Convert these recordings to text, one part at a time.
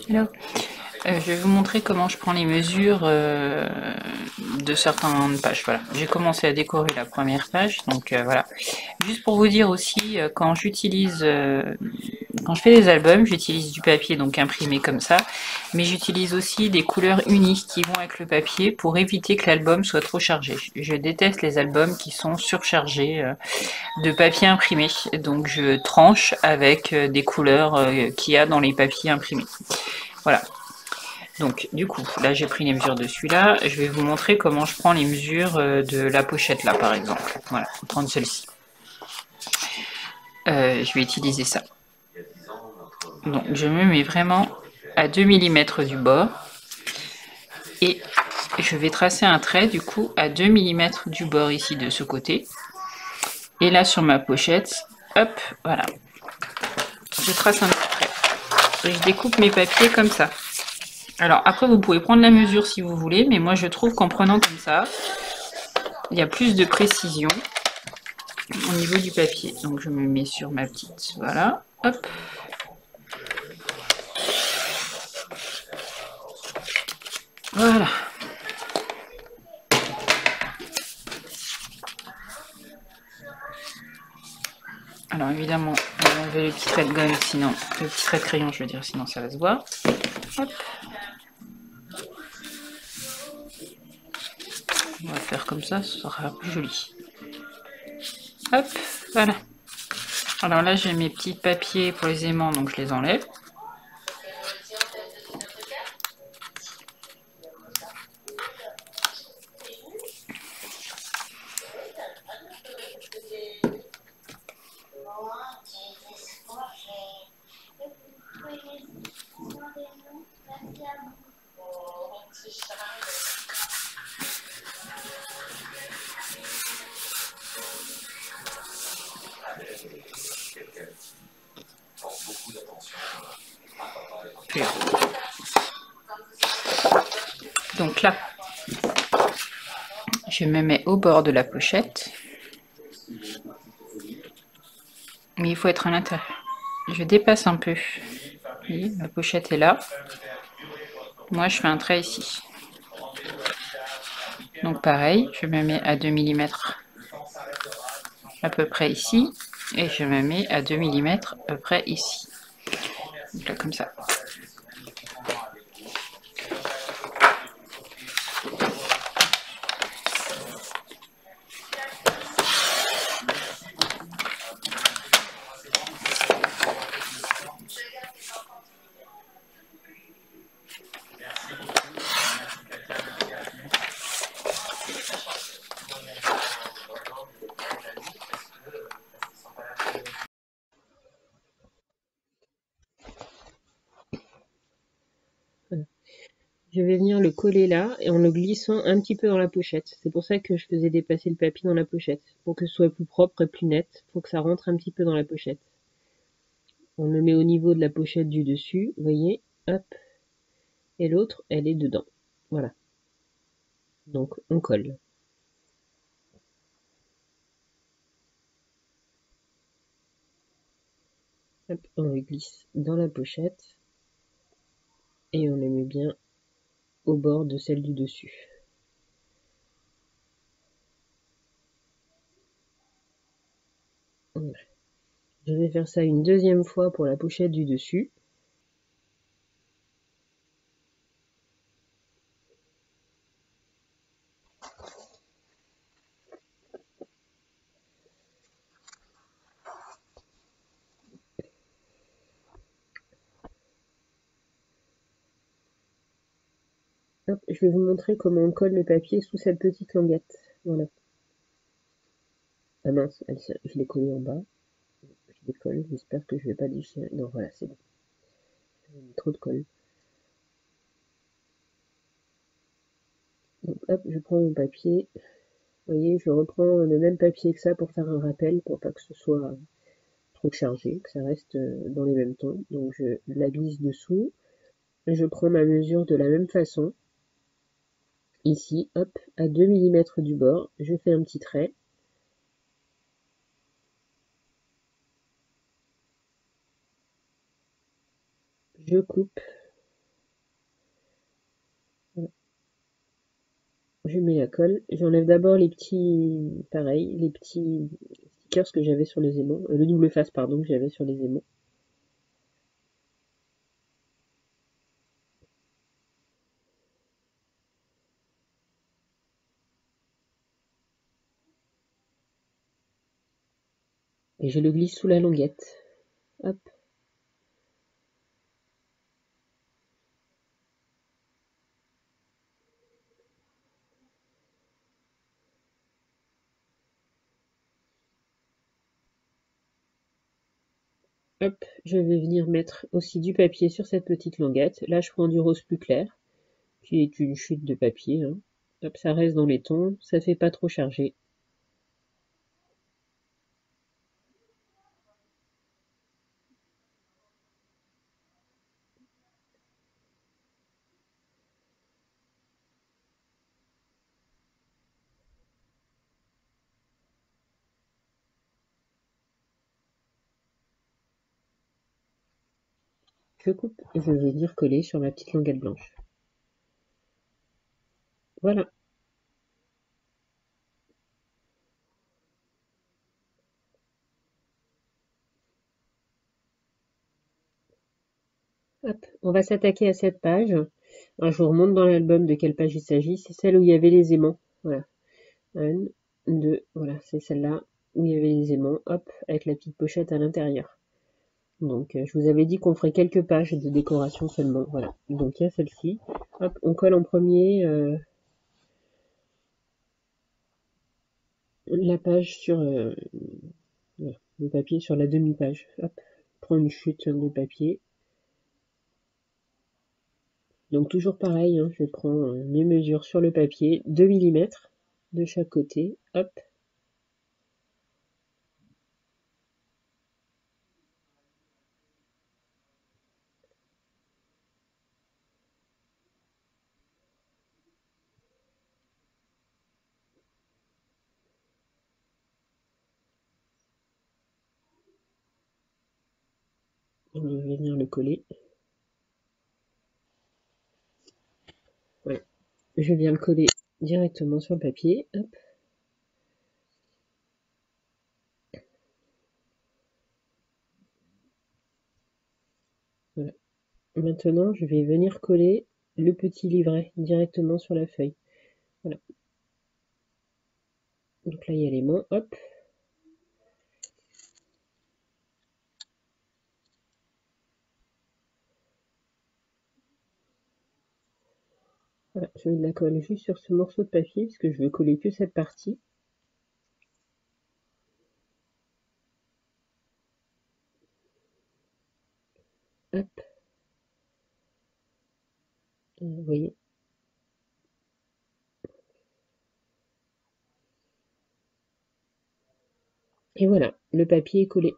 Hello. Je vais vous montrer comment je prends les mesures de certaines pages. Voilà, j'ai commencé à décorer la première page, donc voilà. Juste pour vous dire aussi, quand j'utilise, quand je fais des albums, j'utilise du papier donc imprimé comme ça, mais j'utilise aussi des couleurs unies qui vont avec le papier pour éviter que l'album soit trop chargé. Je déteste les albums qui sont surchargés de papier imprimé, donc je tranche avec des couleurs qu'il y a dans les papiers imprimés. Voilà. Donc du coup, là j'ai pris les mesures de celui-là. Je vais vous montrer comment je prends les mesures de la pochette là par exemple. Voilà, je vais prendre celle-ci. Je vais utiliser ça. Donc je me mets vraiment à 2 mm du bord. Et je vais tracer un trait du coup à 2 mm du bord ici de ce côté. Et là sur ma pochette, hop, voilà. Je trace un petit trait. Et je découpe mes papiers comme ça. Alors après vous pouvez prendre la mesure si vous voulez, mais moi je trouve qu'en prenant comme ça, il y a plus de précision au niveau du papier. Donc je me mets sur ma petite, voilà, hop. Voilà. Alors évidemment, on va enlever le petit trait de gomme, sinon, le petit trait de crayon, je veux dire, sinon ça va se voir. Hop. On va faire comme ça, ce sera plus joli. Hop, voilà. Alors là, j'ai mes petits papiers pour les aimants, donc je les enlève. Donc là, je me mets au bord de la pochette. Mais il faut être à l'intérieur. Je dépasse un peu. Vous voyez, la pochette est là. Moi, je fais un trait ici. Donc pareil, je me mets à 2 mm à peu près ici. Et je me mets à 2 mm à peu près ici. Donc là, comme ça. Je vais venir le coller là et en le glissant un petit peu dans la pochette. C'est pour ça que je faisais dépasser le papier dans la pochette. Pour que ce soit plus propre et plus net, il faut que ça rentre un petit peu dans la pochette. On le met au niveau de la pochette du dessus, vous voyez, hop. Et l'autre, elle est dedans. Voilà. Donc on colle. Hop, on le glisse dans la pochette. Et on le met bien au bord de celle du dessus. Voilà. Je vais faire ça une deuxième fois pour la pochette du dessus. Hop, je vais vous montrer comment on colle le papier sous cette petite languette. Voilà. Ah mince, je l'ai collé en bas. Je décolle, j'espère que je vais pas déchirer. Non, voilà, c'est bon. J'ai mis trop de colle. Donc hop, je prends mon papier. Vous voyez, je reprends le même papier que ça pour faire un rappel, pour pas que ce soit trop chargé, que ça reste dans les mêmes tons. Donc je la glisse dessous. Je prends ma mesure de la même façon. Ici, hop, à 2 mm du bord, je fais un petit trait. Je coupe je mets la colle. J'enlève d'abord les petits, pareil, les petits stickers que j'avais sur les aimants, le double face, pardon, que j'avais sur les aimants. Et je le glisse sous la languette. Hop. Hop, je vais venir mettre aussi du papier sur cette petite languette. Là, je prends du rose plus clair, qui est une chute de papier. Hein. Hop, ça reste dans les tons, ça fait pas trop chargé. Je coupe et je vais venir coller sur ma petite languette blanche. Voilà. Hop, on va s'attaquer à cette page. Alors, je vous remonte dans l'album de quelle page il s'agit. C'est celle où il y avait les aimants. Voilà. 1, 2, voilà, c'est celle-là où il y avait les aimants. Hop, avec la petite pochette à l'intérieur. Donc, je vous avais dit qu'on ferait quelques pages de décoration seulement. Voilà. Donc, il y a celle-ci. Hop, on colle en premier la page sur voilà, le papier sur la demi-page. Hop, prends une chute de papier. Donc toujours pareil, hein, je prends mes mesures sur le papier, 2 mm de chaque côté, hop. On va venir le coller. Voilà. Je viens le coller directement sur le papier, hop. Voilà. Maintenant, je vais venir coller le petit livret directement sur la feuille. Voilà. Donc là, il y a les mains, hop. Voilà, je mets de la colle juste sur ce morceau de papier, puisque je veux coller que cette partie. Hop. Vous voyez. Et voilà, le papier est collé.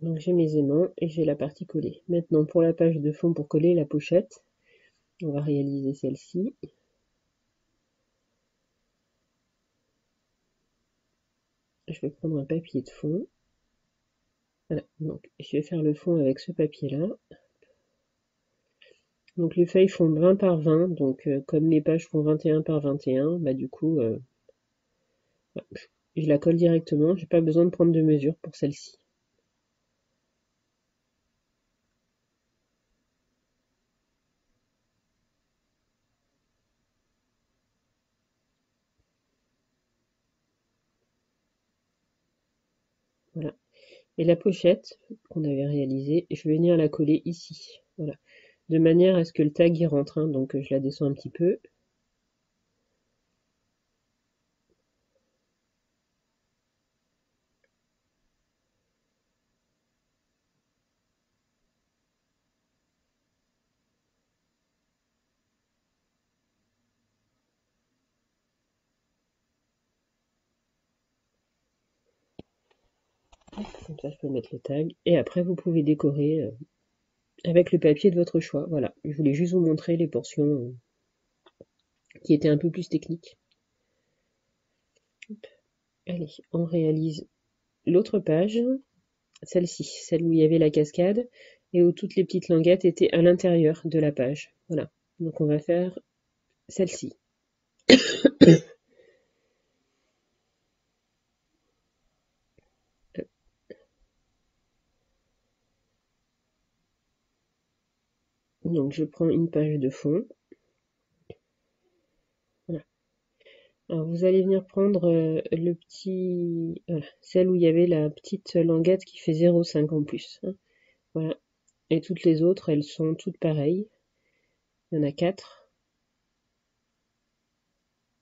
Donc j'ai mes aimants et j'ai la partie collée. Maintenant pour la page de fond pour coller la pochette, on va réaliser celle-ci. Je vais prendre un papier de fond. Voilà, donc je vais faire le fond avec ce papier-là. Donc les feuilles font 20 par 20, donc comme mes pages font 21 par 21, bah du coup, je la colle directement, j'ai pas besoin de prendre de mesure pour celle-ci. Voilà. Et la pochette qu'on avait réalisée, je vais venir la coller ici. Voilà. De manière à ce que le tag y rentre, hein, donc je la descends un petit peu. Comme ça, je peux mettre le tag. Et après, vous pouvez décorer avec le papier de votre choix. Voilà, je voulais juste vous montrer les portions qui étaient un peu plus techniques. Allez, on réalise l'autre page, celle-ci, celle où il y avait la cascade. et où toutes les petites languettes étaient à l'intérieur de la page. Voilà. Donc on va faire celle-ci. Donc je prends une page de fond. Voilà. Alors vous allez venir prendre le petit, voilà, celle où il y avait la petite languette qui fait 0,5 en plus. Hein. Voilà. Et toutes les autres, elles sont toutes pareilles. Il y en a 4.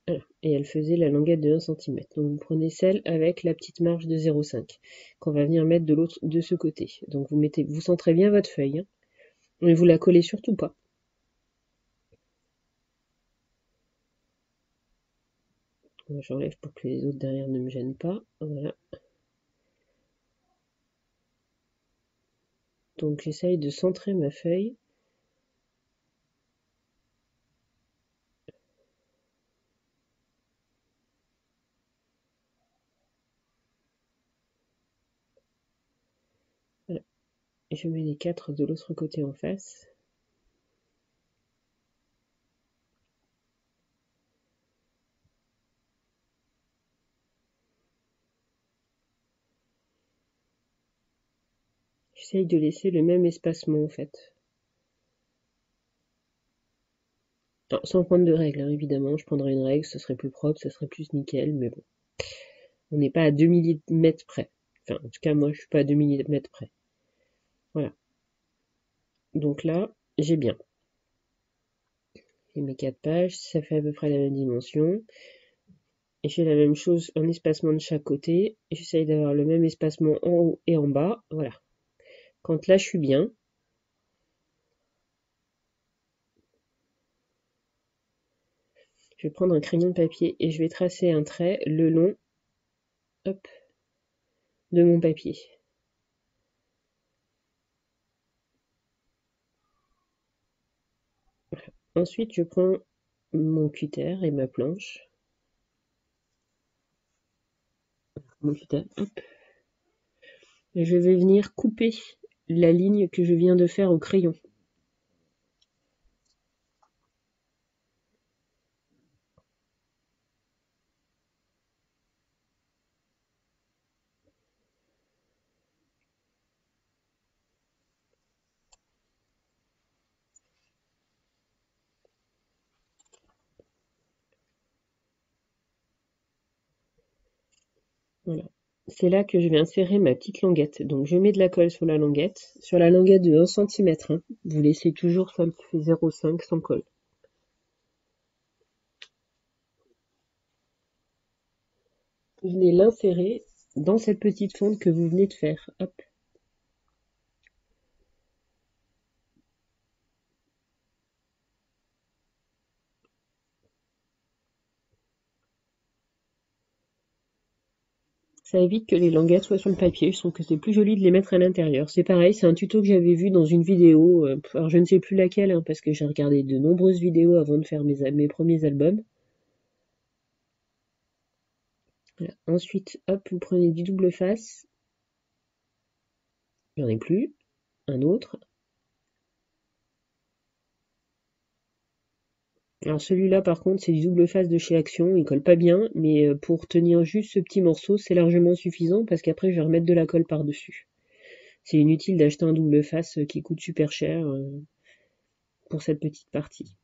Voilà. Et elles faisaient la languette de 1 cm. Donc vous prenez celle avec la petite marge de 0,5 qu'on va venir mettre de ce côté. Donc vous centrez bien votre feuille. Hein. Mais vous la collez surtout pas. J'enlève pour que les autres derrière ne me gênent pas. Voilà. Donc j'essaye de centrer ma feuille. Voilà. Et je mets les 4 de l'autre côté en face. J'essaye de laisser le même espacement en fait. Alors, sans prendre de règle, hein, évidemment, je prendrais une règle, ce serait plus propre, ce serait plus nickel, mais bon. On n'est pas à 2 millimètres près. Enfin, en tout cas, moi, je suis pas à 2 millimètres près. Voilà. Donc là, j'ai bien. J'ai mes 4 pages, ça fait à peu près la même dimension. Et je fais la même chose, un espacement de chaque côté. J'essaye d'avoir le même espacement en haut et en bas. Voilà. Quand là, je suis bien, je vais prendre un crayon de papier et je vais tracer un trait le long, hop, de mon papier. Voilà. Ensuite, je prends mon cutter et ma planche. Mon cutter, hop. Et je vais venir couper la ligne que je viens de faire au crayon. Voilà. C'est là que je vais insérer ma petite languette. Donc je mets de la colle sur la languette de 1 cm. Hein. Vous laissez toujours celle qui fait 0,5 sans colle. Vous venez l'insérer dans cette petite fente que vous venez de faire. Hop. Ça évite que les languettes soient sur le papier. Je trouve que c'est plus joli de les mettre à l'intérieur. C'est pareil, c'est un tuto que j'avais vu dans une vidéo. Alors je ne sais plus laquelle, hein, parce que j'ai regardé de nombreuses vidéos avant de faire mes premiers albums. Voilà. Ensuite, hop, vous prenez du double face. Il n'y en a plus. Un autre. Alors celui-là par contre c'est du double face de chez Action, il colle pas bien, mais pour tenir juste ce petit morceau c'est largement suffisant parce qu'après je vais remettre de la colle par-dessus. C'est inutile d'acheter un double face qui coûte super cher pour cette petite partie.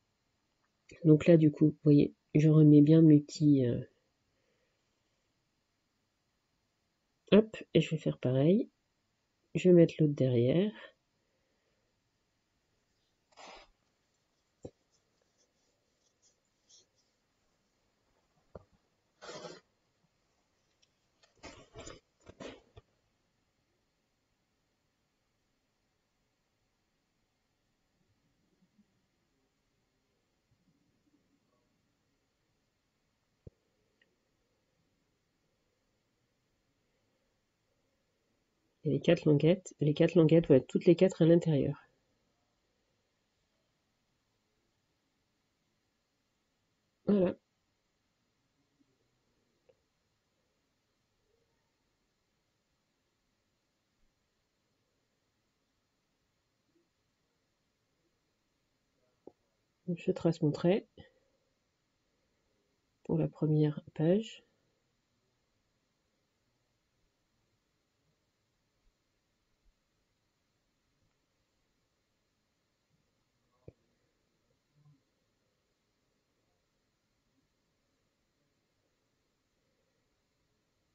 Donc là du coup, vous voyez, je remets bien mes petits... Hop, et je vais faire pareil. Je vais mettre l'autre derrière. Et les quatre languettes vont être toutes les quatre à l'intérieur. Voilà. Je trace mon trait pour la première page.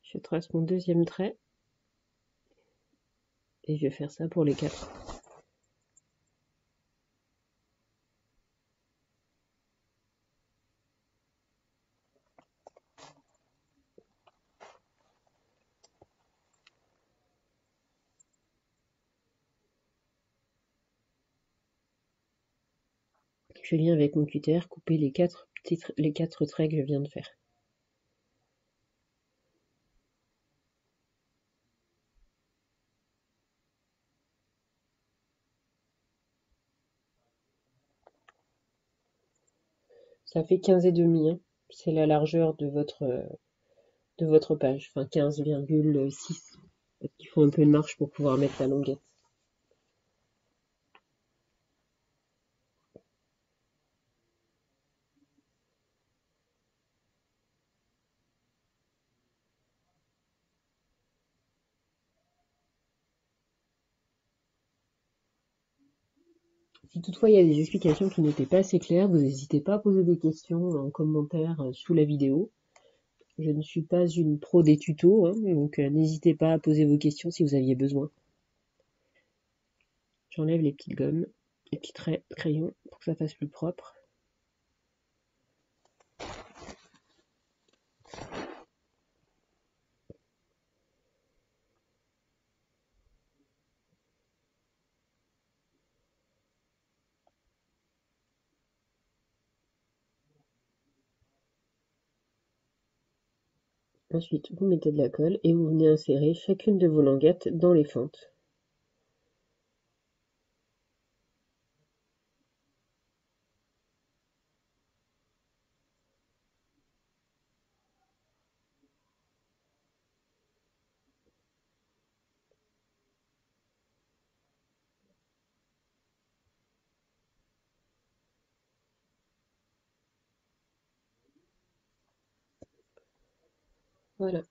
Je trace mon deuxième trait et je vais faire ça pour les 4. Je viens avec mon cutter couper les 4 traits que je viens de faire. Ça fait 15,5, hein. C'est la largeur de votre page, enfin 15,6. Il faut un peu de marge pour pouvoir mettre la longuette. Si toutefois il y a des explications qui n'étaient pas assez claires, vous n'hésitez pas à poser des questions en commentaire sous la vidéo. Je ne suis pas une pro des tutos, hein, donc n'hésitez pas à poser vos questions si vous aviez besoin. J'enlève les petites gommes, les petits traits crayons pour que ça fasse plus propre. Ensuite, vous mettez de la colle et vous venez insérer chacune de vos languettes dans les fentes. Voilà.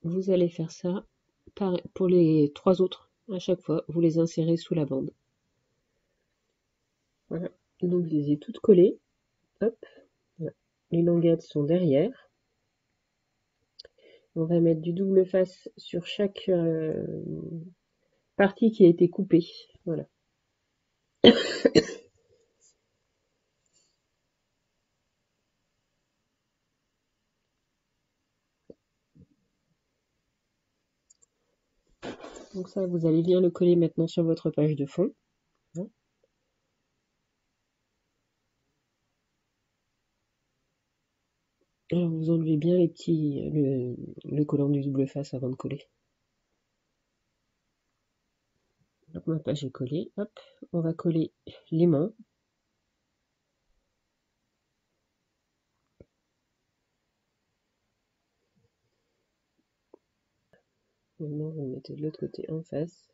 Vous allez faire ça pour les 3 autres. À chaque fois, vous les insérez sous la bande. Voilà. Donc, je les ai toutes collées. Hop. Voilà. Les languettes sont derrière. On va mettre du double face sur chaque partie qui a été coupée. Voilà. Donc ça, vous allez bien le coller maintenant sur votre page de fond. Alors vous enlevez bien le collant du double face avant de coller. Donc ma page est collée. Hop, on va coller les mains. Maintenant, vous mettez de l'autre côté en face.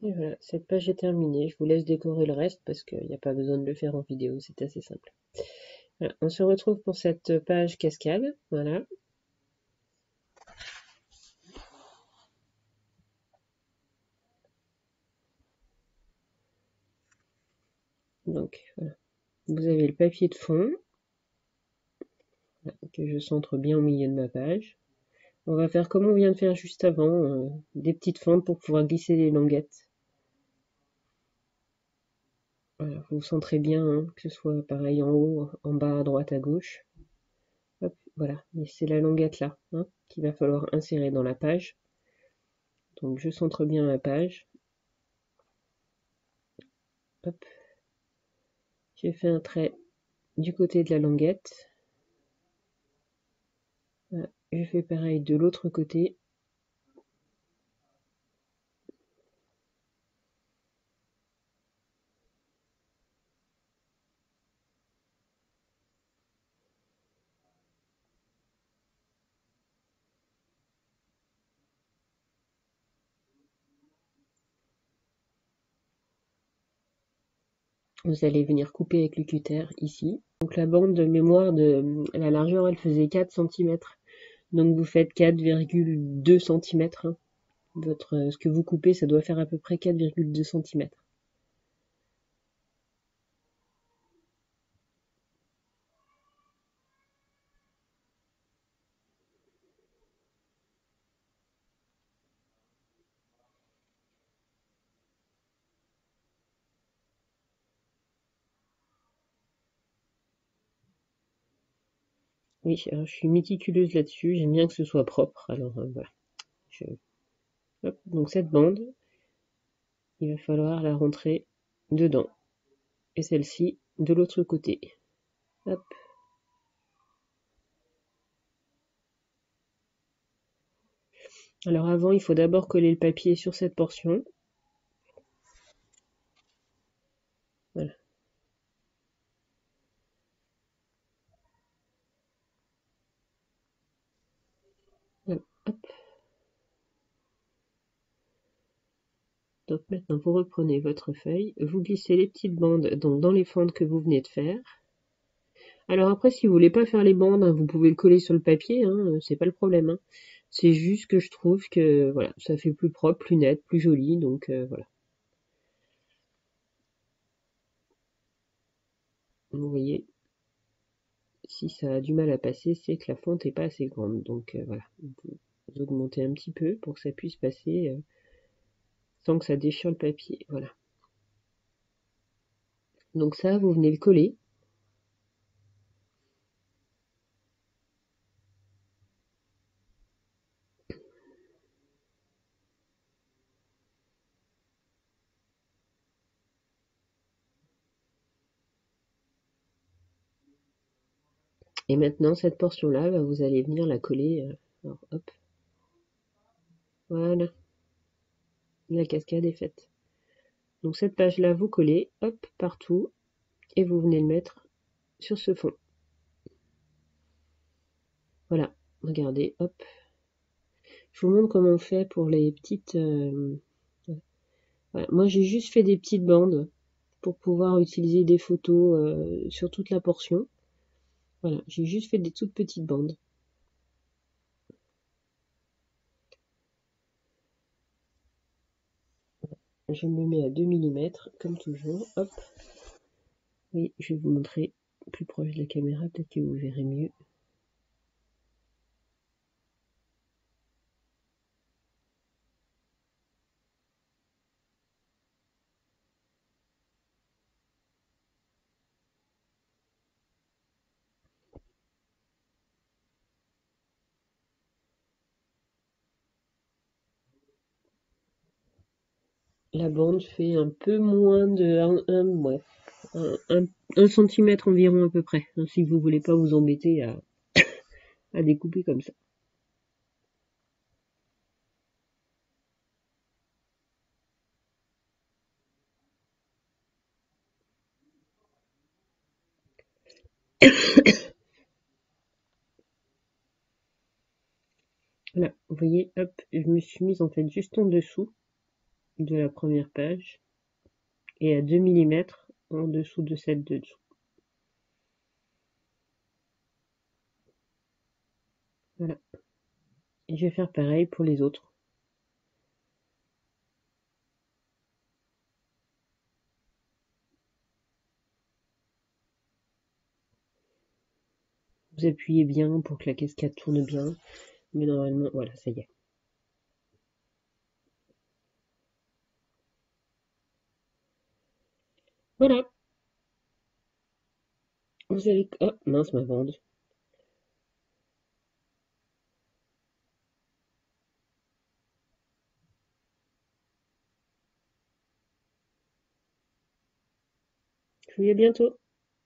Et voilà, cette page est terminée. Je vous laisse décorer le reste parce qu'il n'y a pas besoin de le faire en vidéo, c'est assez simple. Voilà, on se retrouve pour cette page cascade. Voilà. Donc voilà, vous avez le papier de fond que je centre bien au milieu de ma page. On va faire comme on vient de faire juste avant, des petites fentes pour pouvoir glisser les languettes. Voilà, vous centrez bien, hein, que ce soit pareil en haut, en bas, à droite, à gauche. Hop, voilà, et c'est la languette là, hein, qu'il va falloir insérer dans la page. Donc je centre bien ma page. Hop, j'ai fait un trait du côté de la languette. Voilà. Je fais pareil de l'autre côté. Vous allez venir couper avec le cutter ici. Donc la bande de mémoire de la largeur, elle faisait 4 cm. Donc vous faites 4,2 cm. Hein. Ce que vous coupez, ça doit faire à peu près 4,2 cm. Oui, alors je suis méticuleuse là-dessus, j'aime bien que ce soit propre. Alors voilà. Hop, donc cette bande, il va falloir la rentrer dedans. Et celle-ci de l'autre côté. Hop. Alors avant, il faut d'abord coller le papier sur cette portion. Voilà. Voilà. Hop. Donc maintenant, vous reprenez votre feuille, vous glissez les petites bandes donc, dans les fentes que vous venez de faire. Alors après, si vous voulez pas faire les bandes, hein, vous pouvez le coller sur le papier, hein, c'est pas le problème. Hein. C'est juste que je trouve que voilà, ça fait plus propre, plus net, plus joli, donc voilà. Vous voyez, si ça a du mal à passer, c'est que la fente n'est pas assez grande. Donc voilà, vous augmentez un petit peu pour que ça puisse passer sans que ça déchire le papier. Voilà. Donc ça, vous venez le coller. Et maintenant, cette portion-là, bah, vous allez venir la coller. Alors, hop, voilà, la cascade est faite. Donc cette page-là, vous collez, hop, partout, et vous venez le mettre sur ce fond. Voilà, regardez, hop. Je vous montre comment on fait pour les petites... Voilà. Moi, j'ai juste fait des petites bandes pour pouvoir utiliser des photos sur toute la portion. Voilà, j'ai juste fait des toutes petites bandes. Je me mets à 2 mm, comme toujours, hop. Oui, je vais vous montrer plus proche de la caméra, peut-être que vous verrez mieux. La bande fait un peu moins de 1 centimètre environ à peu près, hein, si vous voulez pas vous embêter à découper comme ça. Voilà, vous voyez, hop, je me suis mise en fait juste en dessous de la première page et à 2 mm en dessous de celle de dessous. Voilà. Et je vais faire pareil pour les autres. Vous appuyez bien pour que la cascade tourne bien. Mais normalement, voilà, ça y est. Voilà. Vous avez... Oh, mince, ma bande. Je vous dis à bientôt.